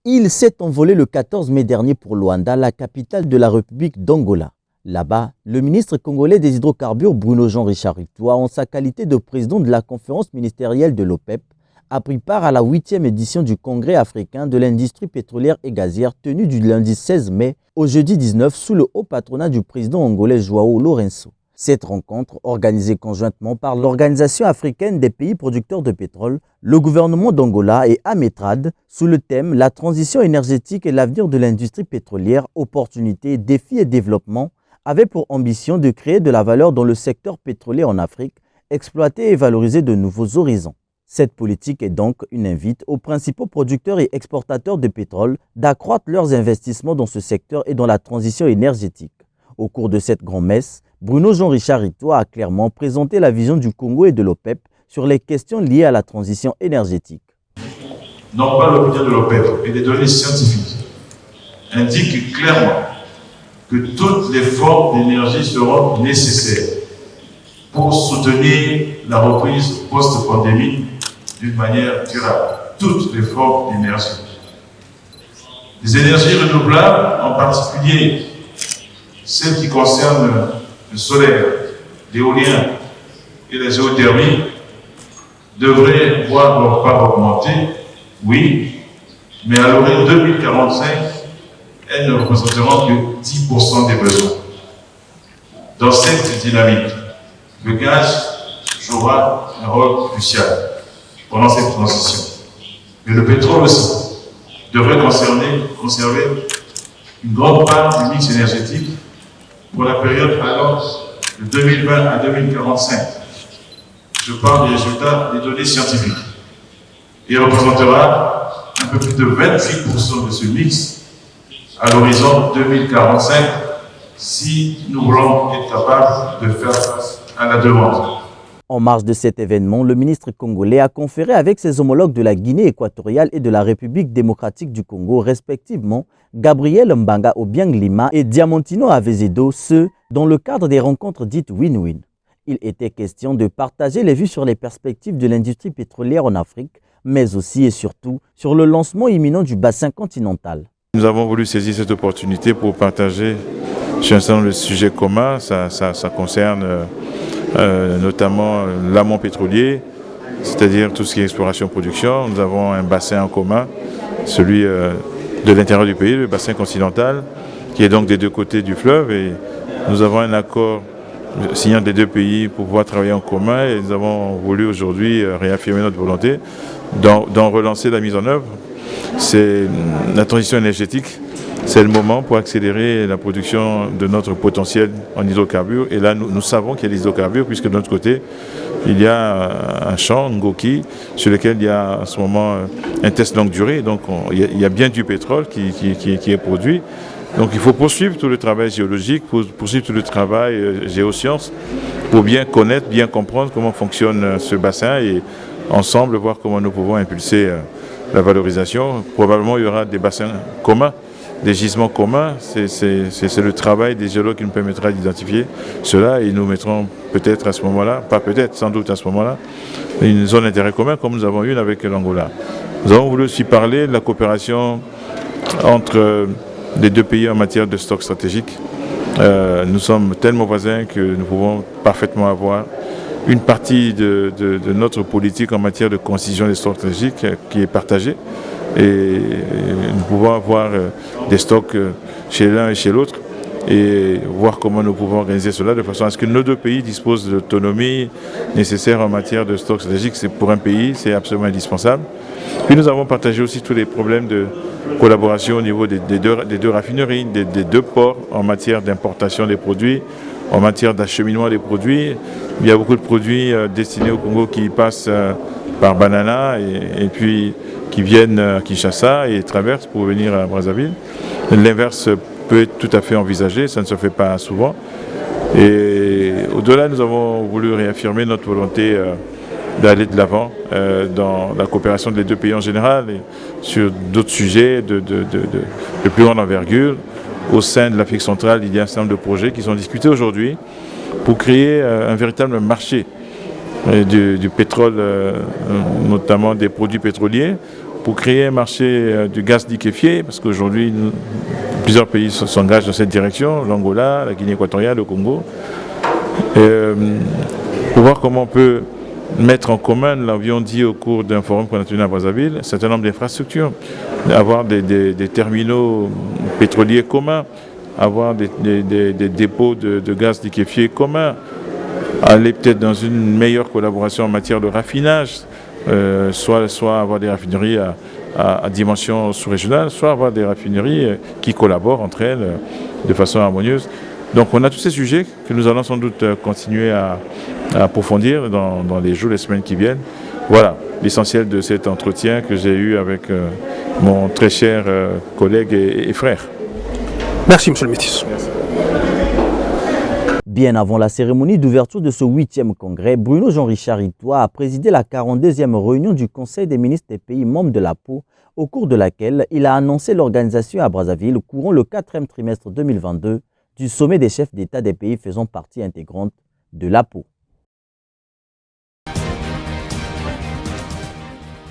Il s'est envolé le 14 mai dernier pour Luanda, la capitale de la République d'Angola. Là-bas, le ministre congolais des hydrocarbures Bruno Jean-Richard Rutoa, en sa qualité de président de la conférence ministérielle de l'OPEP, a pris part à la 8e édition du Congrès africain de l'industrie pétrolière et gazière tenue du lundi 16 mai au jeudi 19 sous le haut patronat du président angolais João Lourenço. Cette rencontre, organisée conjointement par l'Organisation africaine des pays producteurs de pétrole, le gouvernement d'Angola et Ametrad, sous le thème « La transition énergétique et l'avenir de l'industrie pétrolière, opportunités, défis et développement », avait pour ambition de créer de la valeur dans le secteur pétrolier en Afrique, exploiter et valoriser de nouveaux horizons. Cette politique est donc une invite aux principaux producteurs et exportateurs de pétrole d'accroître leurs investissements dans ce secteur et dans la transition énergétique. Au cours de cette grand-messe, Bruno Jean-Richard Rutoa a clairement présenté la vision du Congo et de l'OPEP sur les questions liées à la transition énergétique. Non pas l'opinion de l'OPEP, mais des données scientifiques indiquent clairement que toutes les formes d'énergie seront nécessaires pour soutenir la reprise post-pandémie d'une manière durable. Toutes les formes d'énergie. Les énergies renouvelables, en particulier celles qui concernent le solaire, l'éolien et la géothermie, devraient voir leur part augmenter, oui, mais à l'horizon 2045, elles ne représenteront que 10% des besoins. Dans cette dynamique, le gaz jouera un rôle crucial pendant cette transition. Mais le pétrole aussi devrait conserver une grande part du mix énergétique pour la période allant de 2020 à 2045. Je parle des résultats des données scientifiques. Il représentera un peu plus de 28% de ce mix à l'horizon 2045 si nous voulons être capables de faire face à la demande. En marge de cet événement, le ministre congolais a conféré avec ses homologues de la Guinée équatoriale et de la République démocratique du Congo, respectivement Gabriel Mbanga Obiang Lima et Diamantino Avezedo, ce dans le cadre des rencontres dites win-win. Il était question de partager les vues sur les perspectives de l'industrie pétrolière en Afrique, mais aussi et surtout sur le lancement imminent du bassin continental. Nous avons voulu saisir cette opportunité pour partager sur un certain nombre de sujets communs. Ça concerne notamment l'amont pétrolier, c'est-à-dire tout ce qui est exploration-production. Nous avons un bassin en commun, celui de l'intérieur du pays, le bassin continental, qui est donc des deux côtés du fleuve. Et nous avons un accord signant des deux pays pour pouvoir travailler en commun. Et nous avons voulu aujourd'hui réaffirmer notre volonté d'en relancer la mise en œuvre. C'est la transition énergétique. C'est le moment pour accélérer la production de notre potentiel en hydrocarbures. Et là, nous savons qu'il y a des hydrocarbures, puisque de notre côté, il y a un champ, Ngoki, sur lequel il y a en ce moment un test longue durée. Donc, il y a bien du pétrole qui est produit. Donc, il faut poursuivre tout le travail géologique, poursuivre tout le travail géosciences, pour bien connaître, bien comprendre comment fonctionne ce bassin et ensemble voir comment nous pouvons impulser la valorisation. Probablement, il y aura des bassins communs, des gisements communs. C'est le travail des géologues qui nous permettra d'identifier cela et nous mettrons peut-être à ce moment-là, pas peut-être, sans doute à ce moment-là, une zone d'intérêt commun comme nous avons une avec l'Angola. Nous avons voulu aussi parler de la coopération entre les deux pays en matière de stock stratégique. Nous sommes tellement voisins que nous pouvons parfaitement avoir une partie de notre politique en matière de concision des stocks stratégiques qui est partagée. Et nous pouvons avoir des stocks chez l'un et chez l'autre et voir comment nous pouvons organiser cela de façon à ce que nos deux pays disposent de l'autonomie nécessaire en matière de stocks stratégiques. Pour un pays, c'est absolument indispensable. Puis nous avons partagé aussi tous les problèmes de collaboration au niveau des deux raffineries, des deux ports en matière d'importation des produits, en matière d'acheminement des produits. Il y a beaucoup de produits destinés au Congo qui passent par Banana et puis qui viennent à Kinshasa et traversent pour venir à Brazzaville. L'inverse peut être tout à fait envisagé, ça ne se fait pas souvent. Et au-delà, nous avons voulu réaffirmer notre volonté d'aller de l'avant dans la coopération des deux pays en général et sur d'autres sujets de plus grande envergure. Au sein de l'Afrique centrale, il y a un certain nombre de projets qui sont discutés aujourd'hui pour créer un véritable marché du pétrole, notamment des produits pétroliers, pour créer un marché du gaz liquéfié, parce qu'aujourd'hui, plusieurs pays s'engagent dans cette direction, l'Angola, la Guinée équatoriale, le Congo, pour voir comment on peut mettre en commun, nous l'avions dit au cours d'un forum qu'on a tenu à Brazzaville, un certain nombre d'infrastructures, avoir des terminaux pétroliers communs, avoir des dépôts de gaz liquéfié communs, aller peut-être dans une meilleure collaboration en matière de raffinage, soit avoir des raffineries à dimension sous-régionale, soit avoir des raffineries qui collaborent entre elles de façon harmonieuse. Donc on a tous ces sujets que nous allons sans doute continuer à approfondir dans les jours, les semaines qui viennent. Voilà l'essentiel de cet entretien que j'ai eu avec mon très cher collègue et frère. Merci, monsieur le ministre. Bien avant la cérémonie d'ouverture de ce 8e congrès, Bruno Jean-Richard Itoa a présidé la 42e réunion du Conseil des ministres des pays membres de l'APO, au cours de laquelle il a annoncé l'organisation à Brazzaville courant le 4e trimestre 2022 du sommet des chefs d'État des pays faisant partie intégrante de l'APO.